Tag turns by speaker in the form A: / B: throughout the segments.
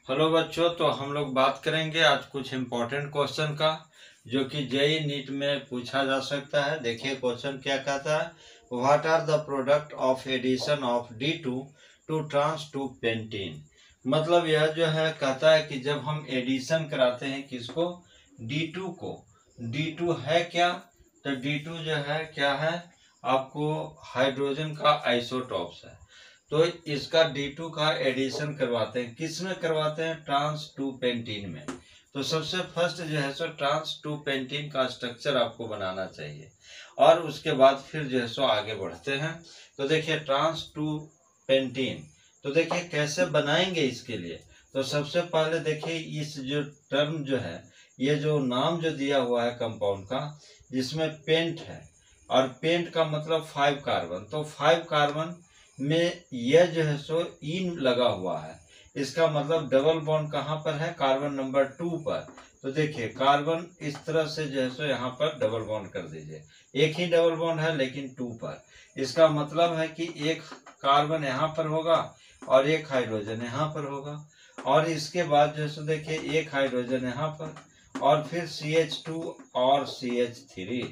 A: Hello बच्चों, तो हम लोग बात करेंगे आज कुछ इम्पोर्टेंट क्वेश्चन का जो कि जेईई नीट में पूछा जा सकता है। देखिए क्वेश्चन क्या कहता है, what are the product of addition of D2 to trans two pentene. मतलब यह जो है कहता है कि जब हम एडिशन कराते हैं किसको, D2 को। D2 है क्या, तो D2 जो है क्या है, आपको हाइड्रोजन का आइसोटॉप्स है। तो इसका D2 का एडिशन करवाते हैं, किस में करवाते हैं, ट्रांस टू पेंटीन में। तो सबसे फर्स्ट जो है सो ट्रांस टू पेंटीन का स्ट्रक्चर आपको बनाना चाहिए और उसके बाद फिर जो है सो आगे बढ़ते हैं। तो देखिए ट्रांस टू पेंटीन, तो देखिए कैसे बनाएंगे इसके लिए। तो सबसे पहले देखिए इस जो टर्म जो है, ये जो नाम जो दिया हुआ है कंपाउंड का, जिसमें पेंट है और पेंट का मतलब 5 कार्बन, तो 5 कार्बन में यह जो है सो इन लगा हुआ है। इसका मतलब डबल बॉन्ड कहाँ पर है, कार्बन नंबर 2 पर। तो देखिए कार्बन इस तरह से जो है सो यहाँ पर डबल बॉन्ड कर दीजिए। एक ही डबल बॉन्ड है लेकिन 2 पर। इसका मतलब है कि एक कार्बन यहाँ पर होगा और एक हाइड्रोजन यहाँ पर होगा, और इसके बाद जो है सो देखिए एक हाइड्रोजन यहाँ पर और फिर CH2 और CH3।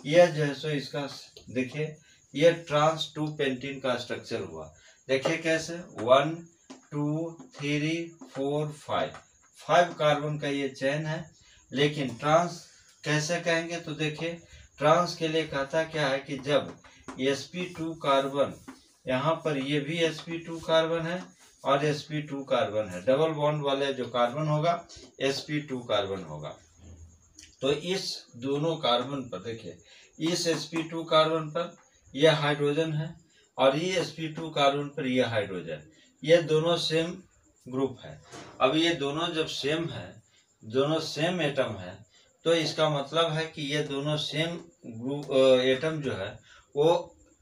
A: यह जो है सो इसका देखिए ये ट्रांस टू पेंटीन का स्ट्रक्चर हुआ। देखिए कैसे 1 2 3 4 5 कार्बन का ये चेन है। लेकिन ट्रांस कैसे कहेंगे, तो देखिए ट्रांस के लिए कहता क्या है कि जब sp2 कार्बन, यहाँ पर ये भी sp2 कार्बन है और sp2 कार्बन है, डबल बॉन्ड वाले जो कार्बन होगा sp2 कार्बन होगा। तो इस दोनों कार्बन पर देखिए, इस sp2 कार्बन पर यह हाइड्रोजन है और ये sp2 कार्बन पर यह हाइड्रोजन, ये दोनों सेम ग्रुप है। अब ये दोनों जब सेम है, दोनों सेम एटम है, तो इसका मतलब है कि ये दोनों सेम ग्रुप एटम जो है वो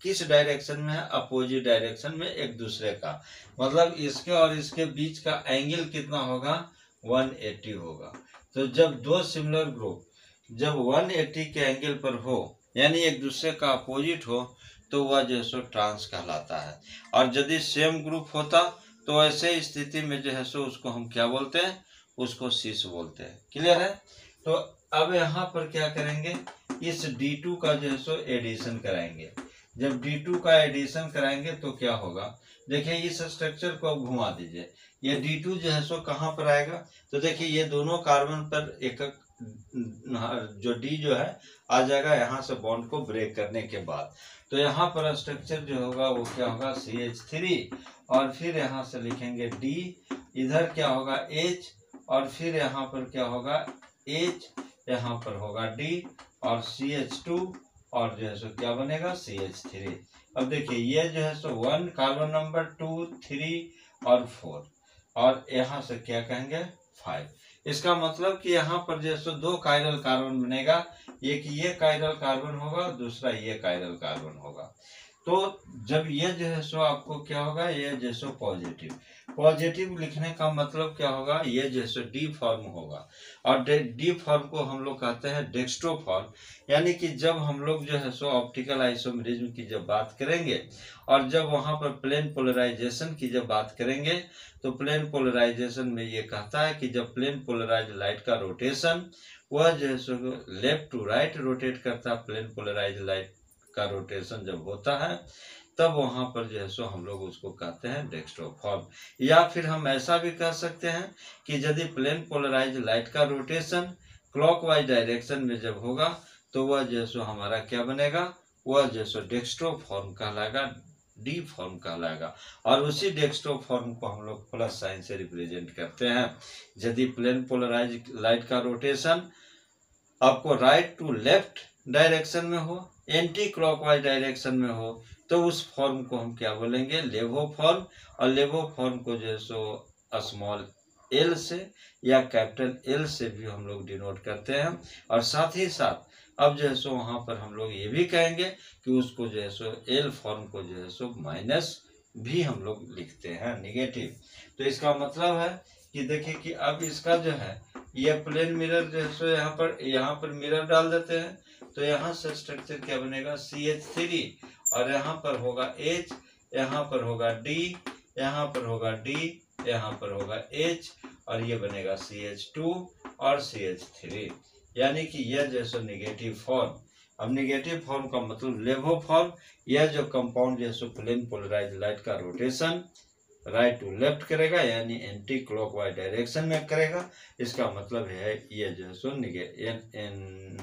A: किस डायरेक्शन में है, अपोजिट डायरेक्शन में एक दूसरे का। मतलब इसके और इसके बीच का एंगल कितना होगा, 180 होगा। तो जब दो सिमिलर ग्रुप जब 180 के एंगल पर हो, यानी एक दूसरे का अपोजिट हो, तो वह जो सो ट्रांस कहलाता है। और यदि सेम ग्रुप होता तो ऐसे स्थिति में जो है सो उसको हम क्या बोलते हैं, उसको सिस बोलते हैं। क्लियर है। तो अब यहाँ पर क्या करेंगे, इस D2 का जो है सो एडिशन कराएंगे। जब D2 का एडिशन कराएंगे तो क्या होगा, देखिए इस स्ट्रक्चर को अब घुमा दीजिए। ये D2 जो है सो कहाँ पर आएगा, तो देखिए ये दोनों कार्बन पर एक जो D जो है आ जाएगा यहाँ से बॉन्ड को ब्रेक करने के बाद। तो यहाँ पर स्ट्रक्चर जो होगा वो क्या होगा, CH3, और फिर यहाँ से लिखेंगे D, इधर क्या होगा H, और फिर यहाँ पर क्या होगा H, यहाँ पर होगा D और CH2, और जो है सो क्या बनेगा CH3। अब देखिए ये जो है सो 1 कार्बन नंबर 2 3 और 4, और यहाँ से क्या कहेंगे 5। इसका मतलब कि यहाँ पर जो है सो 2 कायरल कार्बन बनेगा, एक ये कायरल कार्बन होगा, दूसरा ये कायरल कार्बन होगा। तो जब ये जो है सो आपको क्या होगा, ये जो सो पॉजिटिव लिखने का मतलब क्या होगा, ये जो सो D फॉर्म होगा। और D फॉर्म को हम लोग कहते हैं डेक्स्ट्रो फॉर्म। यानी कि जब हम लोग जो है सो ऑप्टिकल आइसोमेरिज्म की जब बात करेंगे और जब वहाँ पर प्लेन पोलराइजेशन की जब बात करेंगे, तो प्लेन पोलराइजेशन में ये कहता है कि जब प्लेन पोलराइज लाइट का रोटेशन वह जो है सो लेफ्ट टू राइट रोटेट करता है, प्लेन पोलराइज लाइट का रोटेशन जब होता है तब वहाँ पर जो है सो हम लोग उसको कहते हैं डेक्स्ट्रो फॉर्म। या फिर हम ऐसा भी कह सकते हैं कि यदि प्लेन पोलराइज लाइट का रोटेशन क्लॉकवाइज डायरेक्शन में जब होगा तो वह जो है सो हमारा क्या बनेगा, वह जो है सो डेक्स्ट्रो फॉर्म कहलाएगा, D फॉर्म कहलाएगा। और उसी डेक्स्ट्रो फॉर्म को हम लोग प्लस साइन से रिप्रेजेंट करते हैं। यदि प्लेन पोलराइज लाइट का रोटेशन आपको राइट टू लेफ्ट डायरेक्शन में हो, एंटी क्लॉकवाइज डायरेक्शन में हो, तो उस फॉर्म को हम क्या बोलेंगे, लेवो फॉर्म। और लेवो फॉर्म को जो है सो स्मॉल l से या कैपिटल L से भी हम लोग डिनोट करते हैं। और साथ ही साथ अब जो है सो वहाँ पर हम लोग ये भी कहेंगे कि उसको जो है सो L फॉर्म को जो है सो माइनस भी हम लोग लिखते हैं, निगेटिव। तो इसका मतलब है कि देखिए कि अब इसका जो है ये प्लेन मिरर जो है सो यहाँ पर मिरर डाल देते हैं, तो यहाँ से स्ट्रक्चर क्या बनेगा, CH3, और यहाँ पर होगा H, यहाँ पर होगा D, यहाँ पर होगा D, यहाँ पर होगा H, और ये बनेगा CH2 और CH3, यानी कि यह जैसे निगेटिव फॉर्म। अब निगेटिव फॉर्म का मतलब लेवो फॉर्म, यह जो कंपाउंड जैसे प्लेन पोलराइज लाइट का रोटेशन राइट टू लेफ्ट करेगा, यानी एंटी क्लॉकवाइज डायरेक्शन में करेगा। इसका मतलब है ये जो है सो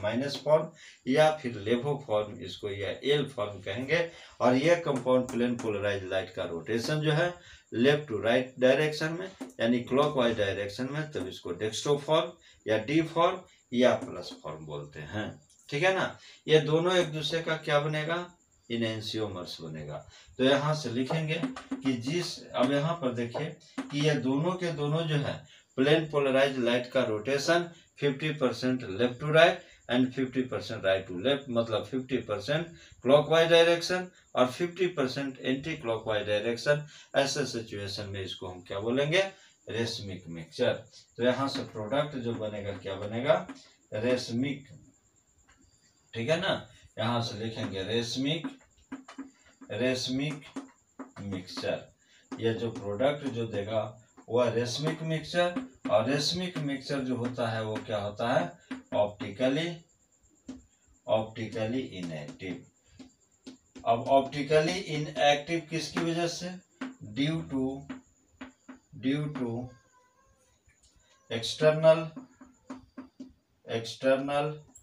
A: माइनस फॉर्म या फिर लेवो फॉर्म, इसको या एल फॉर्म कहेंगे। और यह कंपाउंड प्लेन पोलराइज लाइट का रोटेशन जो है लेफ्ट टू राइट डायरेक्शन में, यानी क्लॉकवाइज डायरेक्शन में, तब इसको डेक्स्ट्रो फॉर्म या डी फॉर्म या प्लस फॉर्म बोलते हैं। ठीक है ना। ये दोनों एक दूसरे का क्या बनेगा, इनेंशियोमर्स बनेगा। तो यहाँ से लिखेंगे कि अब यहाँ पर देखिए कि ये दोनों के दोनों जो है प्लेन पोलराइज लाइट का rotation 50% left to right and 50% right to left, मतलब 50% क्लॉकवाइज डायरेक्शन और 50% एंटी क्लॉकवाइज डायरेक्शन। ऐसे सिचुएशन में इसको हम क्या बोलेंगे, रेसमिक मिक्सचर। तो यहाँ से प्रोडक्ट जो बनेगा क्या बनेगा, रेसमिक। ठीक है ना। यहाँ से लिखेंगे रेसमिक मिक्सचर। ये जो प्रोडक्ट जो देगा वह रेसमिक मिक्सचर, और रेसमिक मिक्सचर जो होता है वो क्या होता है, ऑप्टिकली इनएक्टिव। अब ऑप्टिकली इनएक्टिव किसकी वजह से, ड्यू टू एक्सटर्नल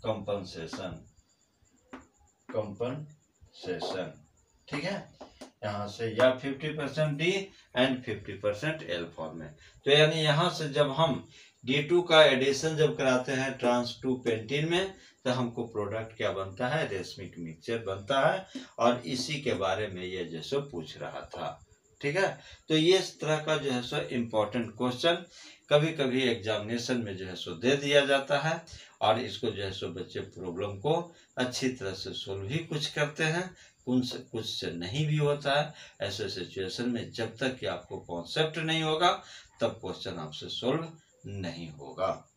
A: कंपनसेशन। ठीक है। यहाँ से या 50% डी एंड 50% एल फॉर्म में। तो यानी यहाँ से जब हम D2 का एडिशन जब कराते हैं ट्रांस 2 पेंटीन में, तो हमको प्रोडक्ट क्या बनता है, रेसमिक मिक्सचर बनता है। और इसी के बारे में ये जैसे पूछ रहा था। ठीक है। तो ये इस तरह का जो है सो इम्पोर्टेंट क्वेश्चन कभी कभी एग्जामिनेशन में जो है सो दे दिया जाता है, और इसको जो है सो बच्चे प्रॉब्लम को अच्छी तरह से सोल्व भी कुछ करते हैं, कुछ से नहीं भी होता है। ऐसे सिचुएशन में जब तक कि आपको कॉन्सेप्ट नहीं होगा तब क्वेश्चन आपसे सोल्व नहीं होगा।